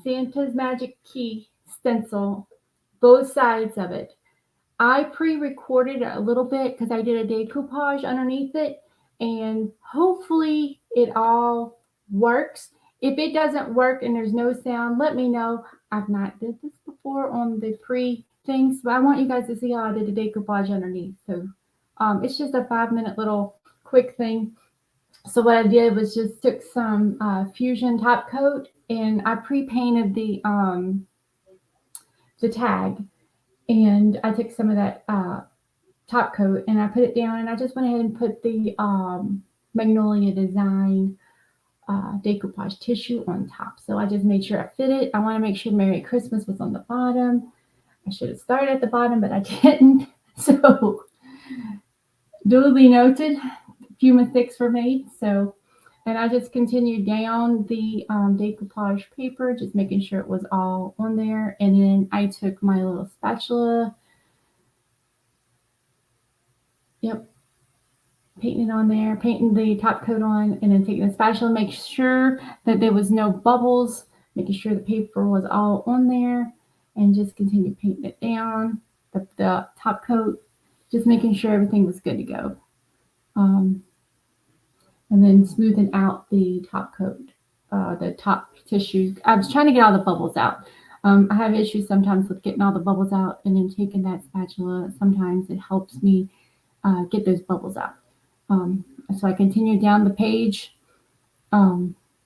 Santa's Magic Key stencil, both sides of it. I pre-recorded a little bit because I did a decoupage underneath it, and hopefully it all works. If it doesn't work and there's no sound, let me know. I've not did this before on the pre things, but I want you guys to see how I did the decoupage underneath. So it's just a 5-minute little quick thing. So what I did was just took some Fusion top coat and I pre-painted the tag, and I took some of that top coat and I put it down, and I just went ahead and put the Magnolia design decoupage tissue on top. So I just made sure I fit it. I want to make sure Merry Christmas was on the bottom. I should have started at the bottom, but I didn't. So duly noted, a few mistakes were made. So, and I just continued down the decoupage paper, just making sure it was all on there. And then I took my little spatula. Yep. Painting it on there, painting the top coat on, and then taking the spatula, make sure that there was no bubbles, making sure the paper was all on there, and just continue painting it down, the top coat, just making sure everything was good to go. And then smoothing out the top coat, the top tissue. I was trying to get all the bubbles out. I have issues sometimes with getting all the bubbles out, and then taking that spatula, sometimes it helps me get those bubbles out. So I continued down the page,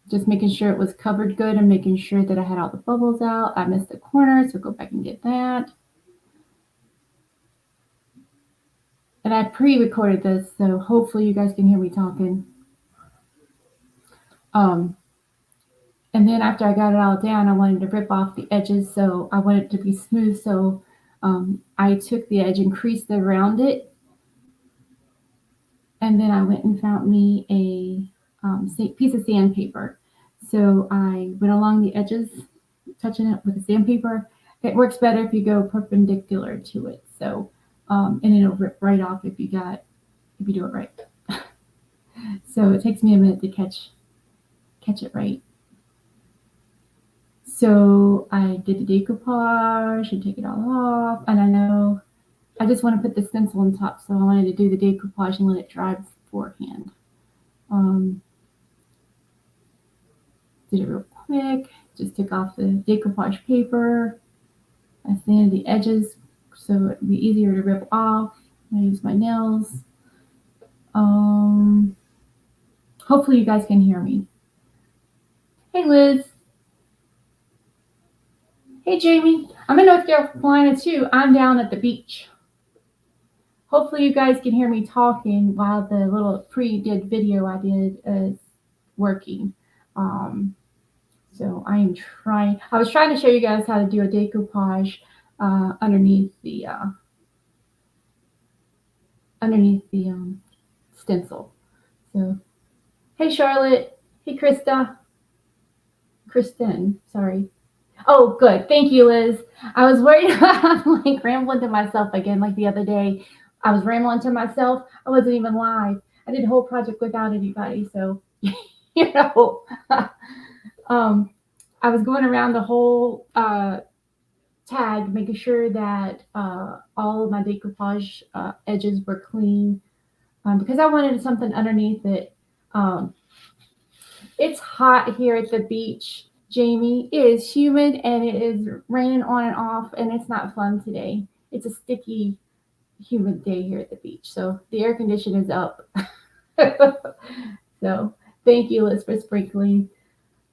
just making sure it was covered good and making sure that I had all the bubbles out. I missed the corner, so go back and get that. And I pre-recorded this, so hopefully you guys can hear me talking. And then after I got it all down, I wanted to rip off the edges, so I wanted it to be smooth. So I took the edge and creased around it. And then I went and found me a piece of sandpaper. So I went along the edges, touching it with the sandpaper. It works better if you go perpendicular to it. So, and it'll rip right off if you do it right. So it takes me a minute to catch it right. So I did the decoupage and take it all off. And I know I just want to put the stencil on top, so I wanted to do the decoupage and let it dry beforehand. Did it real quick, just took off the decoupage paper. I sanded the edges so it would be easier to rip off. I use my nails. Hopefully you guys can hear me. Hey Liz. Hey Jamie. I'm in North Carolina too. I'm down at the beach. Hopefully you guys can hear me talking while the little pre-did video I did is working. So I was trying to show you guys how to do a decoupage underneath the stencil. So, hey Charlotte. Hey Kristen, sorry. Oh, good. Thank you, Liz. I was worried about like rambling to myself again, like the other day. I was rambling to myself. I wasn't even live. I did a whole project without anybody. So, you know, I was going around the whole tag, making sure that all of my decoupage edges were clean because I wanted something underneath it. It's hot here at the beach, Jamie. It is humid and it is raining on and off, and it's not fun today. It's a sticky, humid day here at the beach. So the air conditioner is up. So thank you, Liz, for sprinkling.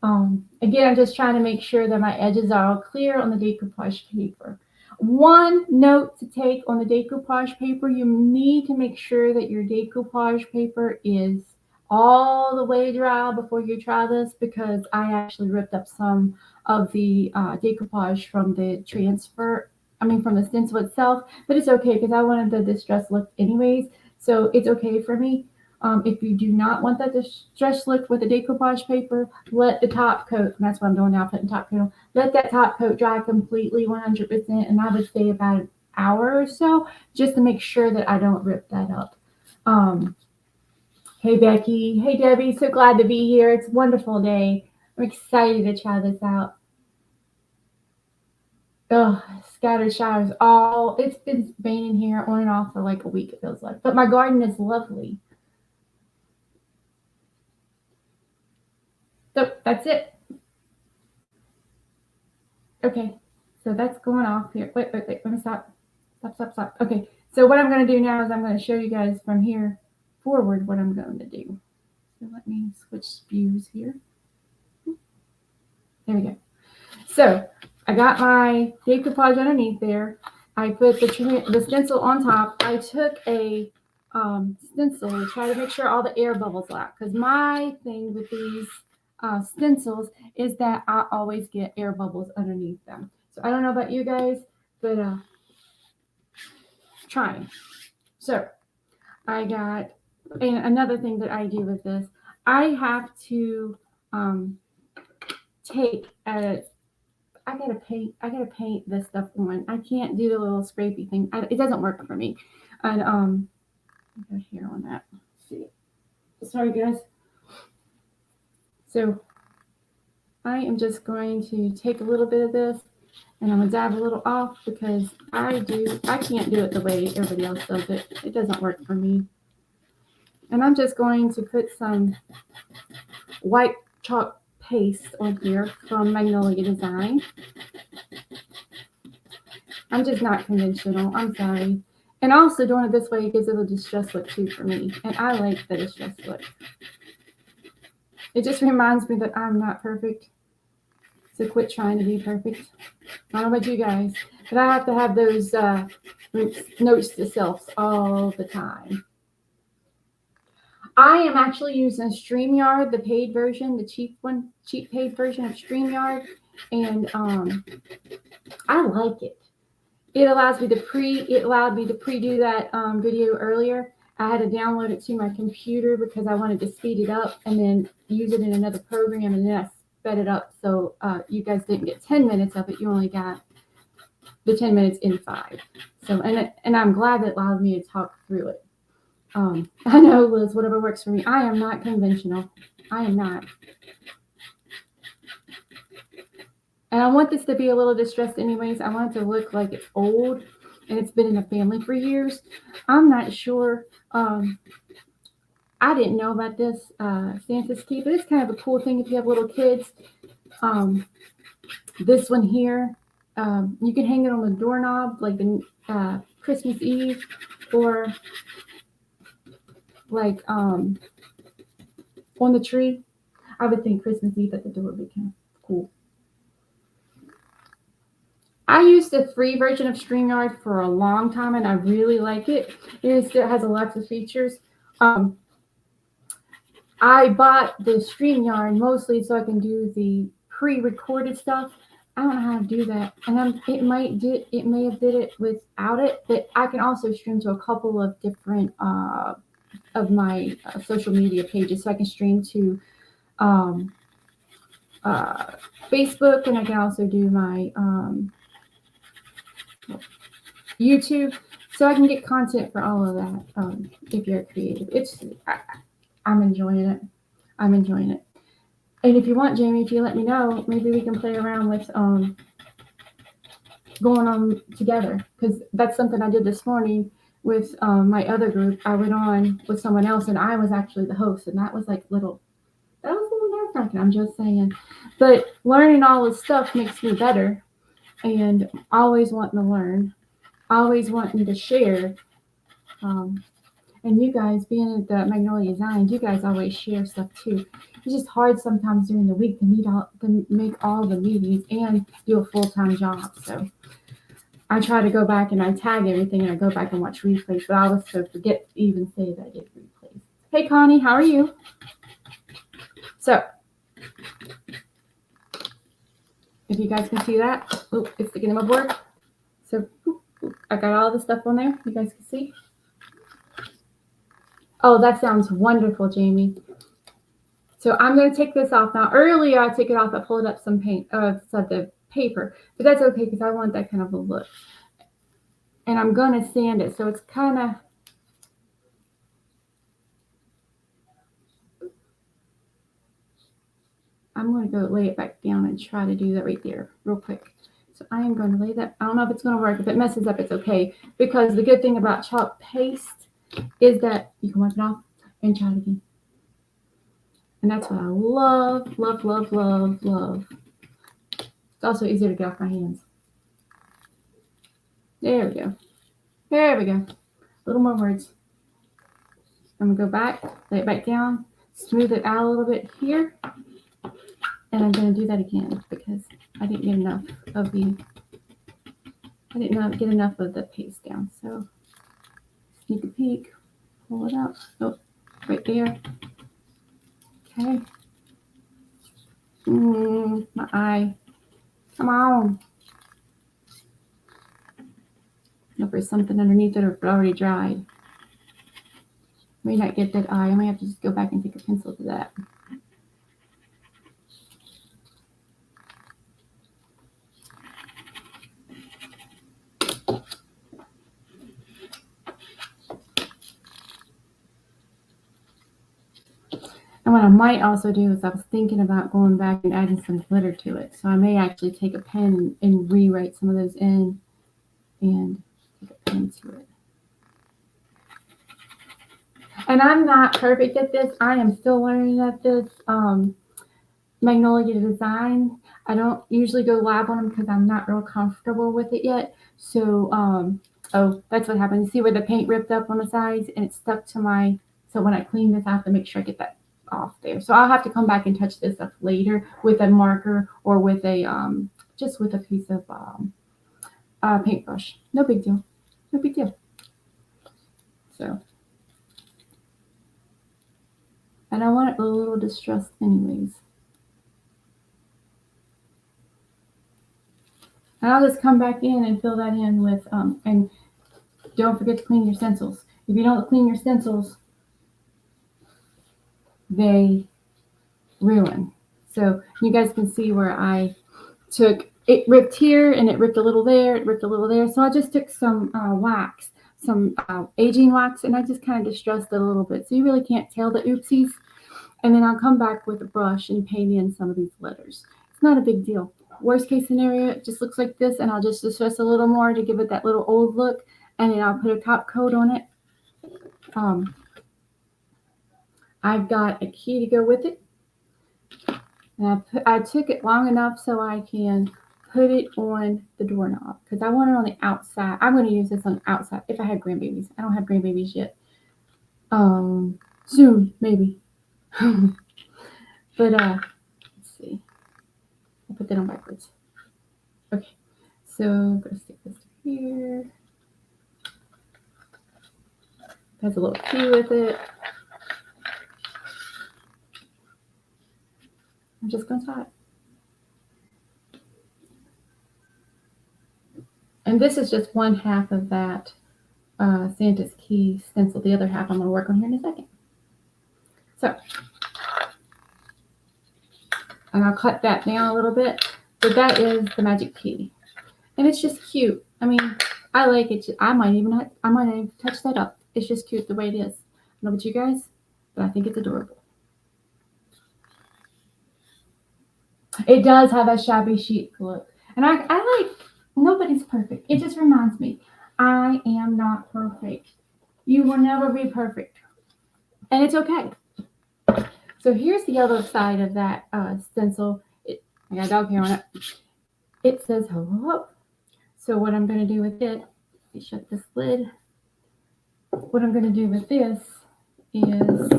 Again, I'm just trying to make sure that my edges are all clear on the decoupage paper. One note to take on the decoupage paper, you need to make sure that your decoupage paper is all the way dry before you try this, because I actually ripped up some of the decoupage from the from the stencil itself, but it's okay because I wanted the distress look anyways, so it's okay for me. If you do not want that distress look with the decoupage paper, let the top coat, and that's what I'm doing now, putting top coat on, let that top coat dry completely 100%, and I would say about an hour or so, just to make sure that I don't rip that up. Hey Becky, hey Debbie, so glad to be here. It's a wonderful day. I'm excited to try this out. Ugh, scattered showers all. It's been raining here on and off for like a week, it feels like. But my garden is lovely. So that's it. Okay. So that's going off here. Wait. Let me stop. Stop. Okay. So what I'm going to do now is I'm going to show you guys from here forward what I'm going to do. So let me switch views here. There we go. So I got my decoupage underneath there. I put the stencil on top. I took a stencil to try to make sure all the air bubbles out. Because my thing with these stencils is that I always get air bubbles underneath them. So I don't know about you guys, but trying. So I got, and another thing that I do with this, I have to take a I gotta paint this stuff on. I can't do the little scrapey thing. It doesn't work for me. And go here on that. Let's see. Sorry guys. So I am just going to take a little bit of this and I'm gonna dab a little off because I can't do it the way everybody else does it. It doesn't work for me. And I'm just going to put some white chalk paste on here from Magnolia Design. I'm just not conventional. I'm sorry. And also doing it this way gives it a distress look too for me. And I like the distress look. It just reminds me that I'm not perfect. So quit trying to be perfect. I don't know about you guys, but I have to have those notes to self all the time. I am actually using StreamYard, the paid version, the cheap paid version of StreamYard. And I like it. It allowed me to pre-do that video earlier. I had to download it to my computer because I wanted to speed it up and then use it in another program, and then I sped it up so you guys didn't get 10 minutes of it. You only got the 10 minutes in 5. So and I'm glad that allowed me to talk through it. I know, Liz, whatever works for me. I am not conventional. I am not. And I want this to be a little distressed anyways. I want it to look like it's old and it's been in the family for years. I'm not sure. I didn't know about this Santa's key, but it's kind of a cool thing if you have little kids. This one here, you can hang it on the doorknob like the Christmas Eve, or like on the tree. I would think Christmas Eve at the door would be kind of cool. I used the free version of StreamYard for a long time, and I really like it. It still has a lot of features. I bought the StreamYard mostly so I can do the pre-recorded stuff. I don't know how to do that, and it may have did it without it, but I can also stream to a couple of different of my social media pages. So I can stream to Facebook, and I can also do my YouTube, so I can get content for all of that. If you're creative, I'm enjoying it. I'm enjoying it. And if you want, Jamie, if you let me know, maybe we can play around with going on together, because that's something I did this morning with my other group. I went on with someone else, and I was actually the host, and that was a little nerve-wracking. I'm just saying, but learning all this stuff makes me better, and always wanting to learn, always wanting to share. And you guys, being at the Magnolia Design, you guys always share stuff too. It's just hard sometimes during the week to make all the meetings and do a full-time job. So I try to go back and I tag everything, and I go back and watch replays, but I also forget to even say that I did replays. Hey Connie, how are you? So if you guys can see that, it's sticking in my board. So I got all the stuff on there. You guys can see. Oh, that sounds wonderful, Jamie. So I'm going to take this off now. Earlier, I took it off. I pulled up some paint, the paper, but that's okay because I want that kind of a look. And I'm going to sand it, so it's kind of. I'm going to go lay it back down and try to do that right there real quick. So I am going to lay that. I don't know if it's going to work. If it messes up, it's okay. Because the good thing about chalk paste is that you can wipe it off and try it again. And that's what I love, love, love, love, love. It's also easier to get off my hands. There we go. There we go. A little more words. I'm going to go back, lay it back down, smooth it out a little bit here. And I'm going to do that again because I didn't get enough of the paste down. So sneak a peek, pull it up. Oh, right there. Okay. My eye. Come on. Look for something underneath it or if it already dried. May not get that eye. I might have to just go back and take a pencil to that. And what I might also do is I was thinking about going back and adding some glitter to it. So I may actually take a pen and rewrite some of those in and take a pen to it. And I'm not perfect at this. I am still learning at this. Magnolia design. I don't usually go live on them because I'm not real comfortable with it yet. So, oh, that's what happened. You see where the paint ripped up on the sides and it stuck to my, so when I clean this, I have to make sure I get that off there. So I'll have to come back and touch this up later with a marker or with a, just with a piece of paintbrush. No big deal. No big deal. So, and I want it a little distressed anyways. And I'll just come back in and fill that in with, and don't forget to clean your stencils. If you don't clean your stencils, they ruin. So you guys can see where I took, it ripped here and it ripped a little there, it ripped a little there. So I just took some wax, some aging wax, and I just kind of distressed it a little bit. So you really can't tell the oopsies. And then I'll come back with a brush and paint in some of these letters. It's not a big deal. Worst case scenario, it just looks like this, and I'll just distress a little more to give it that little old look, and then I'll put a top coat on it. I've got a key to go with it. And I took it long enough so I can put it on the doorknob because I want it on the outside. I'm going to use this on the outside if I have grandbabies. I don't have grandbabies yet. Soon, maybe. But let's see. I'll put that on backwards. Okay. So I'm going to stick this here. Has a little key with it. I'm just going to tie it. And this is just one half of that Santa's key stencil. The other half I'm going to work on here in a second. So, and I'll cut that down a little bit. But that is the magic key. And it's just cute. I mean, I like it. I might even touch that up. It's just cute the way it is. I don't know about you guys, but I think it's adorable. It does have a shabby chic look. And I like, nobody's perfect. It just reminds me, I am not perfect. You will never be perfect. And it's okay. So here's the other side of that stencil. I got a dog hair on it. It says hello. So what I'm going to do with it, let me shut this lid. What I'm going to do with this is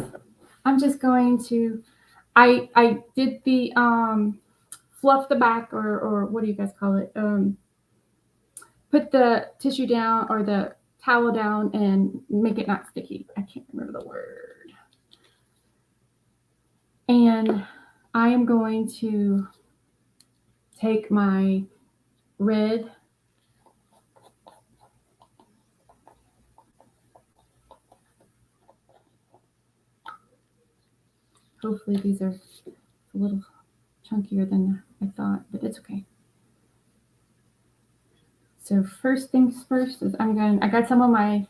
I'm just going to, I did the fluff the back or what do you guys call it? Put the tissue down or the towel down and make it not sticky. I can't remember the word. And I am going to take my red hopefully these are a little chunkier than I thought, but it's okay. So first things first is I got some of my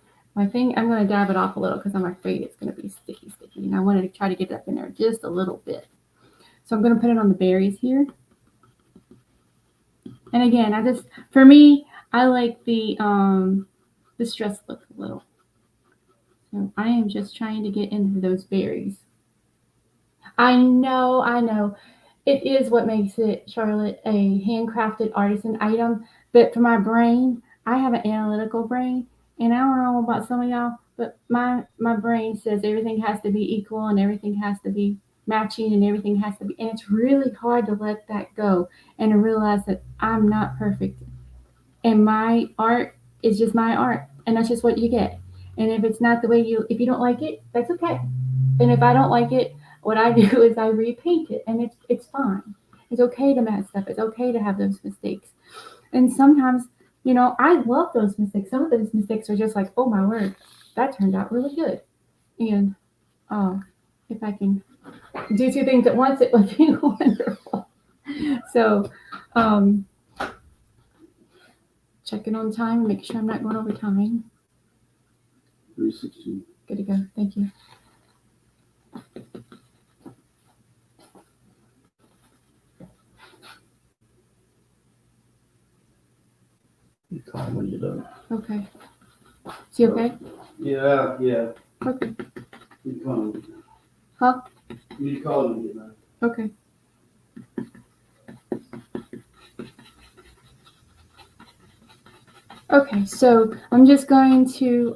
thing. I'm going to dab it off a little because I'm afraid it's going to be sticky. And I wanted to try to get that in there just a little bit. So I'm going to put it on the berries here. And again, for me, I like the stress look a little. So I am just trying to get into those berries. I know. It is what makes it, Charlotte, a handcrafted artisan item. But for my brain, I have an analytical brain, and I don't know about some of y'all, but my brain says everything has to be equal and everything has to be matching and everything has to be, and it's really hard to let that go and to realize that I'm not perfect, and my art is just my art, and that's just what you get. And if it's not the way if you don't like it, that's okay. And if I don't like it, what I do is I repaint it, and it's fine. It's okay to mess up. It's okay to have those mistakes. And sometimes, I love those mistakes. Some of those mistakes are just like, oh my word, that turned out really good. And if I can do two things at once, it would be wonderful. So, checking on time, make sure I'm not going over time. 3:16. Good to go. Thank you. You call when you're done. Okay. Is he okay? Yeah. Okay. You call me. Huh? You call me, you know. Okay. Okay, so I'm just going to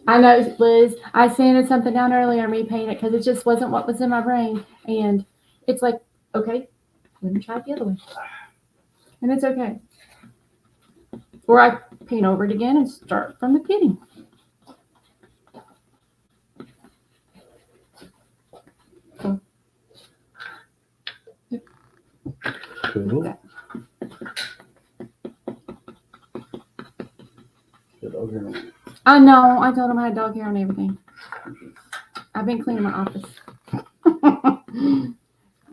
I know, Liz, I sanded something down earlier and repainted it because it just wasn't what was in my brain. And it's like, okay, let me try it the other way. And it's okay. Or I paint over it again and start from the beginning. So, Cool. Good over. I know, I told him I had dog hair on everything. I've been cleaning my office.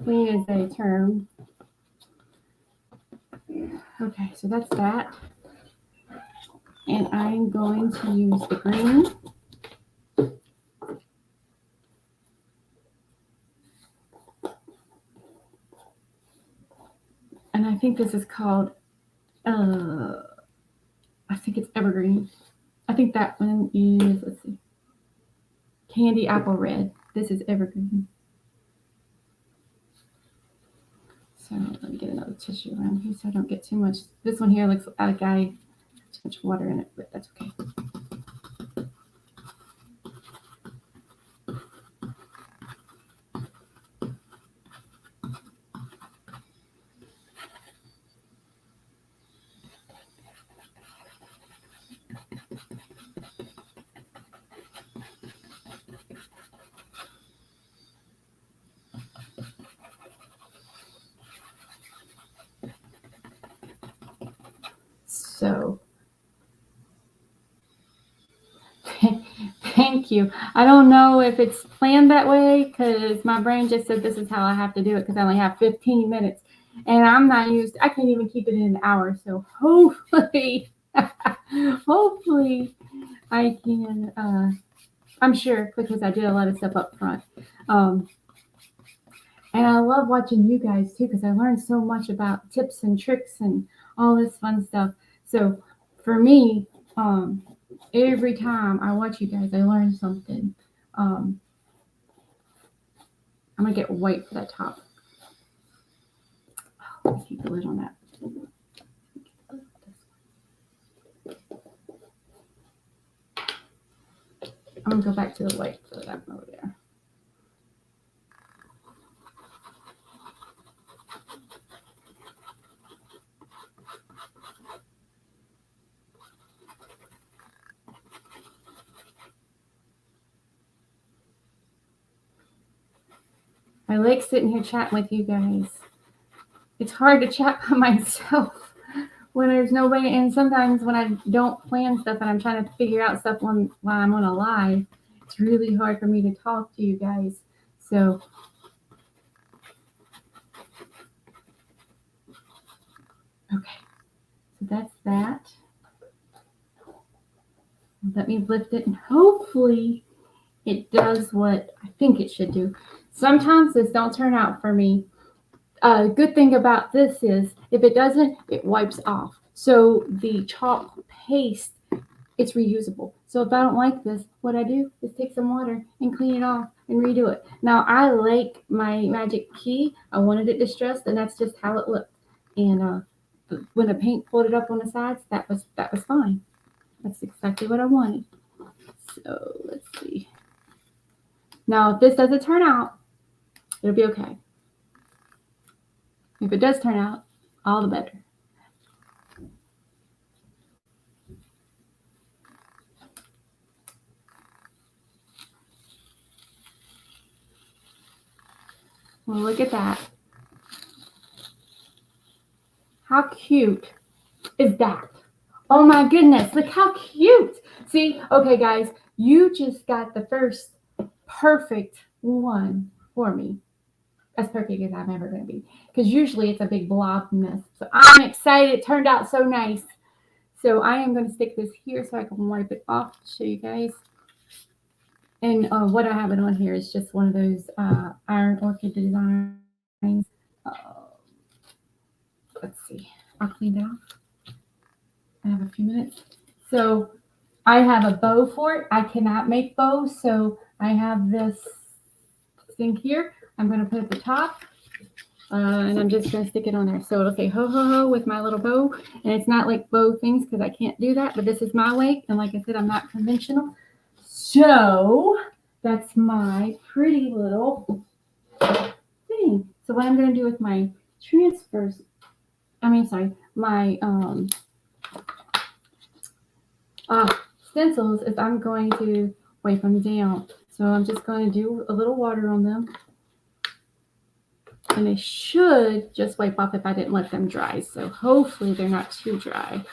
Clean is a term. Okay, so that's that. And I'm going to use the green. And I think this is called, I think it's evergreen. I think that one is, let's see, candy apple red. This is evergreen. So let me get another tissue around here so I don't get too much. This one here looks like I have too much water in it, but that's okay. So thank you. I don't know if it's planned that way because my brain just said this is how I have to do it because I only have 15 minutes and I'm not used. I can't even keep it in an hour. So hopefully, hopefully I can. I'm sure because I did a lot of stuff up front. And I love watching you guys too because I learned so much about tips and tricks and all this fun stuff. So for me, every time I watch you guys, I learn something. I'm gonna get white for that top. Let's keep the lid on that. I'm gonna go back to the white for that over there. I like sitting here chatting with you guys. It's hard to chat by myself when there's nobody, and sometimes when I don't plan stuff and I'm trying to figure out stuff while I'm on a live, it's really hard for me to talk to you guys. So okay, so that's that. Let me lift it and hopefully it does what I think it should do. Sometimes this don't turn out for me. Good thing about this is if it doesn't, it wipes off. So the chalk paste, it's reusable. So if I don't like this, what I do is take some water and clean it off and redo it. Now I like my magic key. I wanted it distressed, and that's just how it looked. And when the paint pulled it up on the sides, that was fine. That's exactly what I wanted. So let's see. Now if this doesn't turn out, it'll be okay. If it does turn out, all the better. Well, look at that. How cute is that? Oh my goodness, look how cute. See, okay, guys, you just got the first perfect one for me. As perfect as I'm ever going to be. Because usually it's a big blob mess. So I'm excited. It turned out so nice. So I am going to stick this here so I can wipe it off to show you guys. And what I have it on here is just one of those iron orchid designs. Uh, let's see. I'll clean it off. I have a few minutes. So I have a bow for it. I cannot make bows, so I have this thing here. I'm going to put at the top, and I'm just going to stick it on there. So it'll say ho, ho, ho with my little bow. And it's not like bow things because I can't do that, but this is my way. And like I said, I'm not conventional. So that's my pretty little thing. So what I'm going to do with my transfers, my stencils is I'm going to wipe them down. So I'm just going to do a little water on them. And they should just wipe off if I didn't let them dry. So hopefully they're not too dry.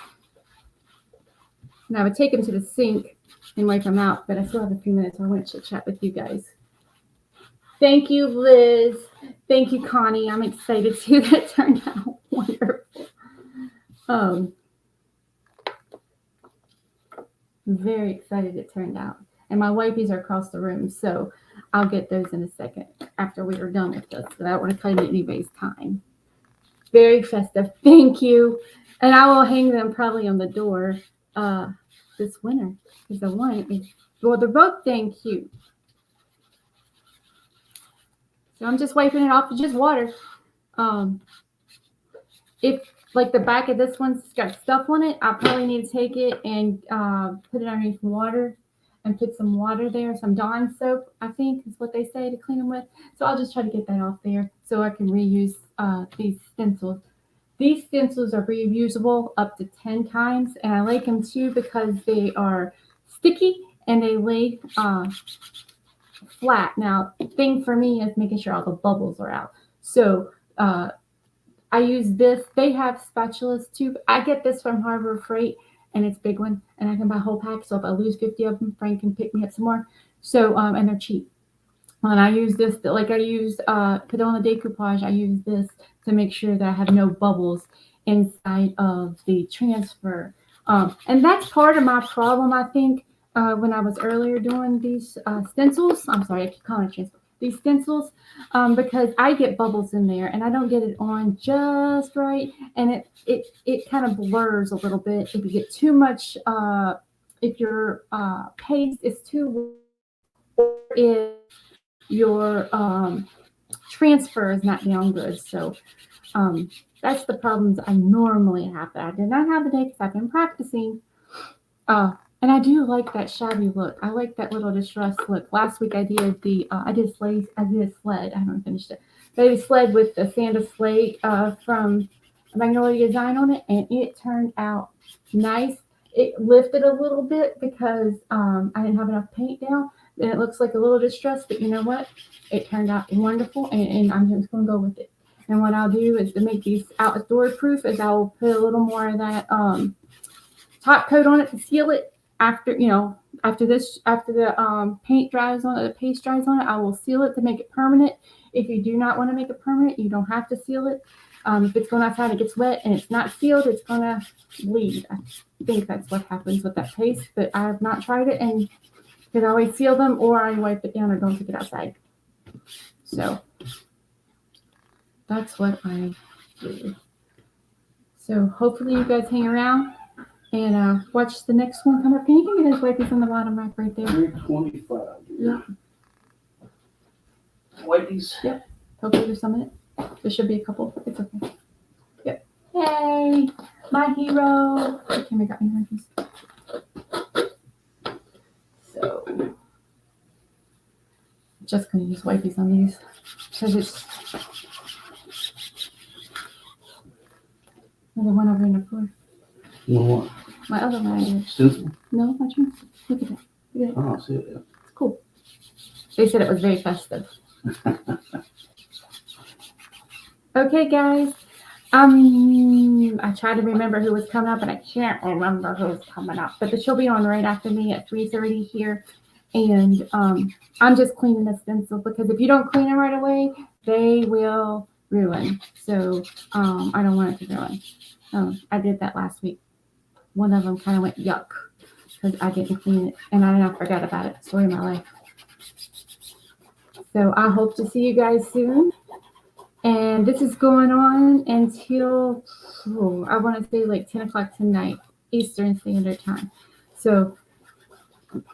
And I would take them to the sink and wipe them out, but I still have a few minutes. So I want to chit chat with you guys. Thank you, Liz. Thank you, Connie. I'm excited too. That turned out wonderful. I'm very excited it turned out. And my wipes are across the room, so I'll get those in a second after we are done with this. But I don't want to cut anybody's time. Very festive. Thank you. And I will hang them probably on the door this winter because the one is, well, they're both dang cute. So I'm just wiping it off with just water. If like the back of this one's got stuff on it, I probably need to take it and put it underneath water and put some water there, some Dawn soap, I think is what they say to clean them with. So I'll just try to get that off there so I can reuse these stencils. These stencils are reusable up to 10 times, and I like them too because they are sticky and they lay flat. Now, the thing for me is making sure all the bubbles are out. So I use this. They have spatulas too. I get this from Harbor Freight, and it's a big one, and I can buy a whole pack. So if I lose 50 of them, Frank can pick me up some more. So and they're cheap. And I use this, like I use, put on the decoupage, I use this to make sure that I have no bubbles inside of the transfer. And that's part of my problem, I think, when I was earlier doing these stencils. I'm sorry, I keep calling it transfer. These stencils, because I get bubbles in there and I don't get it on just right. And it kind of blurs a little bit if you get too much, if your paste is too, or if your transfer is not down good. So that's the problems I normally have. That I did not have today because I've been practicing. And I do like that shabby look. I like that little distressed look. Last week I did the I did a sled. I haven't finished it. But I did a sled with the Santa sleigh from Magnolia design on it, and it turned out nice. It lifted a little bit because I didn't have enough paint down. And it looks like a little distressed, but you know what? It turned out wonderful, and I'm just going to go with it. And what I'll do is to make these outdoor proof is I'll put a little more of that top coat on it to seal it. After the paint dries on it, the paste dries on it, I will seal it to make it permanent. If you do not want to make it permanent, you don't have to seal it. If it's going outside, it gets wet and it's not sealed, it's going to bleed. I think that's what happens with that paste, but I have not tried it, and because I always seal them or I wipe it down or don't take it outside. So That's what I do. So hopefully you guys hang around and watch the next one come up. Can you give me those wipes on the bottom rack right there? 325. Yeah. Ladies. Yep. Hopefully there's some in it. There should be a couple. It's okay. Yep. Hey, my hero. The camera got me confused. So, just gonna use wipes on these because it's the one over in the floor. What? My other one I did. Stencil? No, watch me. Look at that. Look at that. Oh, I see it. It's cool. They said it was very festive. Okay, guys. I tried to remember who was coming up, and I can't remember who's coming up. But she'll be on right after me at 3:30 here, and I'm just cleaning the stencil because if you don't clean them right away, they will ruin. So I don't want it to ruin. I did that last week. One of them kind of went yuck because I didn't clean it, and I forgot about it. Story of my life. So I hope to see you guys soon. And this is going on until, I want to say like 10 o'clock tonight, Eastern Standard Time. So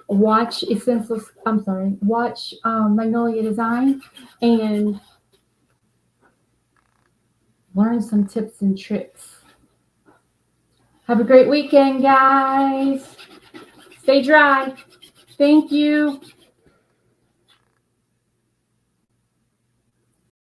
watch Magnolia Design and learn some tips and tricks. Have a great weekend, guys. Stay dry. Thank you.